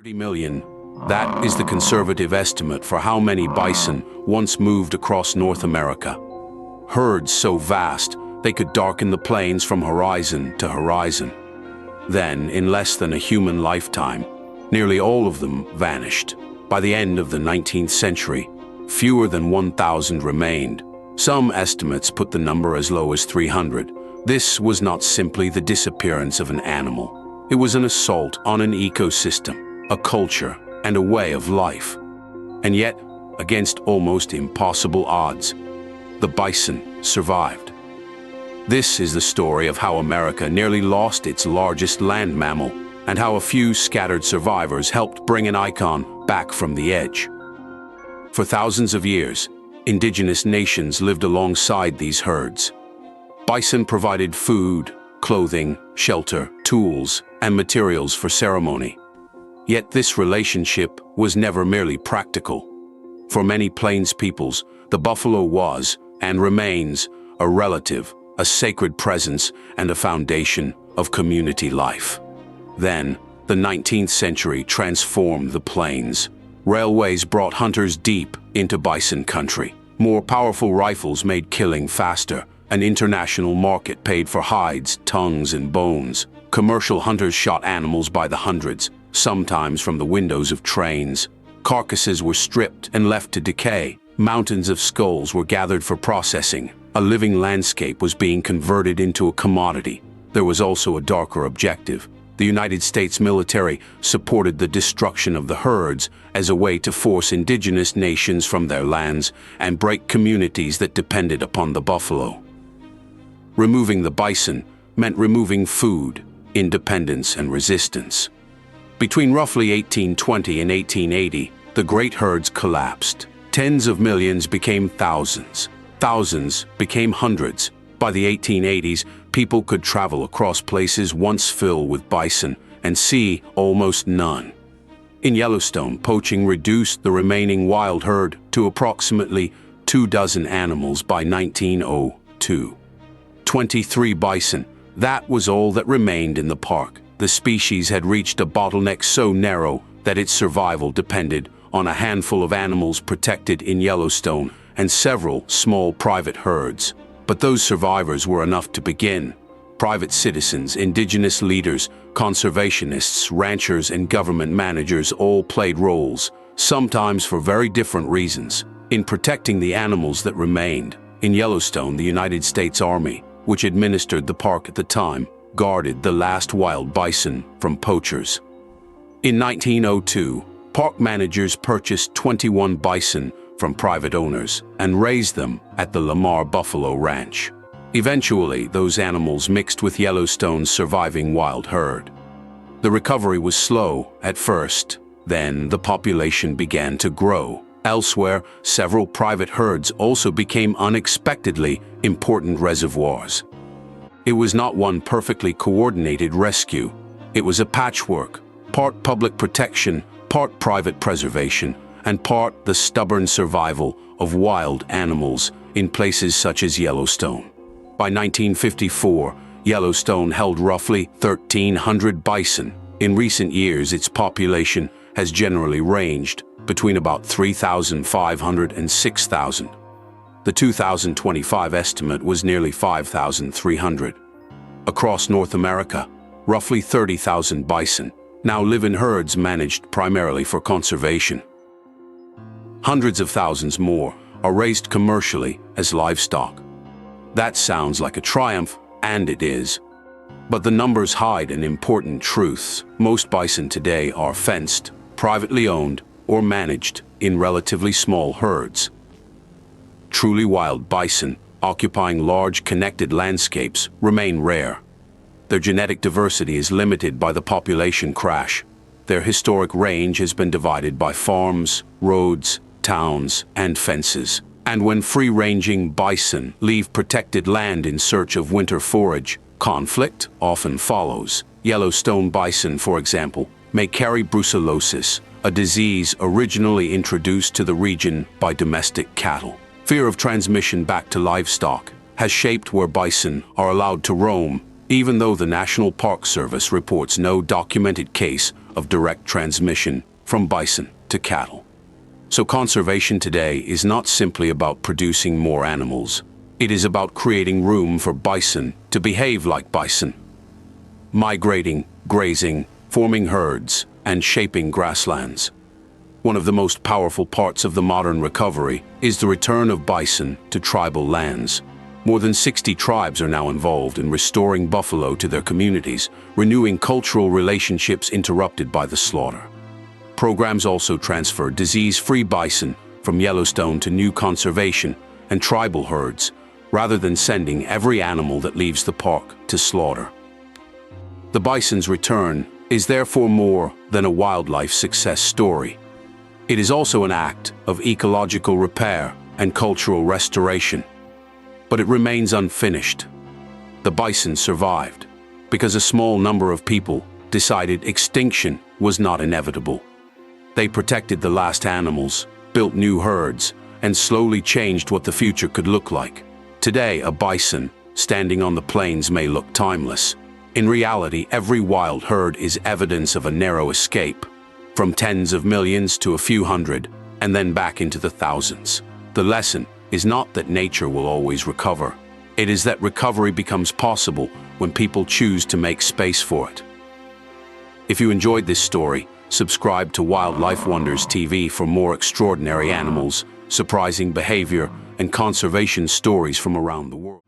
30 million. That is the conservative estimate for how many bison once moved across North America. Herds so vast, they could darken the plains from horizon to horizon. Then, in less than a human lifetime, nearly all of them vanished. By the end of the 19th century, fewer than 1,000 remained. Some estimates put the number as low as 300. This was not simply the disappearance of an animal. It was an assault on an ecosystem, a culture, and a way of life. And yet, against almost impossible odds, the bison survived. This is the story of how America nearly lost its largest land mammal, and how a few scattered survivors helped bring an icon back from the edge. For thousands of years, indigenous nations lived alongside these herds. Bison provided food, clothing, shelter, tools, and materials for ceremony. Yet this relationship was never merely practical. For many Plains peoples, the buffalo was, and remains, a relative, a sacred presence, and a foundation of community life. Then, the 19th century transformed the Plains. Railways brought hunters deep into bison country. More powerful rifles made killing faster. An international market paid for hides, tongues, and bones. Commercial hunters shot animals by the hundreds, sometimes from the windows of trains. Carcasses were stripped and left to decay. Mountains of skulls were gathered for processing. A living landscape was being converted into a commodity. There was also a darker objective. The United States military supported the destruction of the herds as a way to force indigenous nations from their lands and break communities that depended upon the buffalo. Removing the bison meant removing food, independence, and resistance. Between roughly 1820 and 1880, the great herds collapsed. Tens of millions became thousands. Thousands became hundreds. By the 1880s, people could travel across places once filled with bison and see almost none. In Yellowstone, poaching reduced the remaining wild herd to approximately 24 animals by 1902. 23 bison, that was all that remained in the park. The species had reached a bottleneck so narrow that its survival depended on a handful of animals protected in Yellowstone and several small private herds. But those survivors were enough to begin. Private citizens, indigenous leaders, conservationists, ranchers, and government managers all played roles, sometimes for very different reasons, in protecting the animals that remained. In Yellowstone, the United States Army, which administered the park at the time, guarded the last wild bison from poachers. In 1902, park managers purchased 21 bison from private owners and raised them at the Lamar Buffalo Ranch. Eventually, those animals mixed with Yellowstone's surviving wild herd. The recovery was slow at first. Then the population began to grow. Elsewhere, several private herds also became unexpectedly important reservoirs. It was not one perfectly coordinated rescue. It was a patchwork, part public protection, part private preservation, and part the stubborn survival of wild animals in places such as Yellowstone. By 1954, Yellowstone held roughly 1,300 bison. In recent years, its population has generally ranged between about 3,500 and 6,000. The 2025 estimate was nearly 5,300. Across North America, roughly 30,000 bison now live in herds managed primarily for conservation. Hundreds of thousands more are raised commercially as livestock. That sounds like a triumph, and it is. But the numbers hide an important truth. Most bison today are fenced, privately owned, or managed in relatively small herds. Truly wild bison, occupying large connected landscapes, remain rare. Their genetic diversity is limited by the population crash. Their historic range has been divided by farms, roads, towns, and fences. And when free-ranging bison leave protected land in search of winter forage, conflict often follows. Yellowstone bison, for example, may carry brucellosis, a disease originally introduced to the region by domestic cattle. Fear of transmission back to livestock has shaped where bison are allowed to roam, even though the National Park Service reports no documented case of direct transmission from bison to cattle. So conservation today is not simply about producing more animals. It is about creating room for bison to behave like bison, migrating, grazing, forming herds, and shaping grasslands. One of the most powerful parts of the modern recovery is the return of bison to tribal lands. More than 60 tribes are now involved in restoring buffalo to their communities, renewing cultural relationships interrupted by the slaughter. Programs also transfer disease-free bison from Yellowstone to new conservation and tribal herds, rather than sending every animal that leaves the park to slaughter. The bison's return is therefore more than a wildlife success story. It is also an act of ecological repair and cultural restoration. But it remains unfinished. The bison survived because a small number of people decided extinction was not inevitable. They protected the last animals, built new herds, and slowly changed what the future could look like. Today, a bison standing on the plains may look timeless. In reality, every wild herd is evidence of a narrow escape, from tens of millions to a few hundred, and then back into the thousands. The lesson is not that nature will always recover. It is that recovery becomes possible when people choose to make space for it. If you enjoyed this story, subscribe to Wildlife Wonders TV for more extraordinary animals, surprising behavior, and conservation stories from around the world.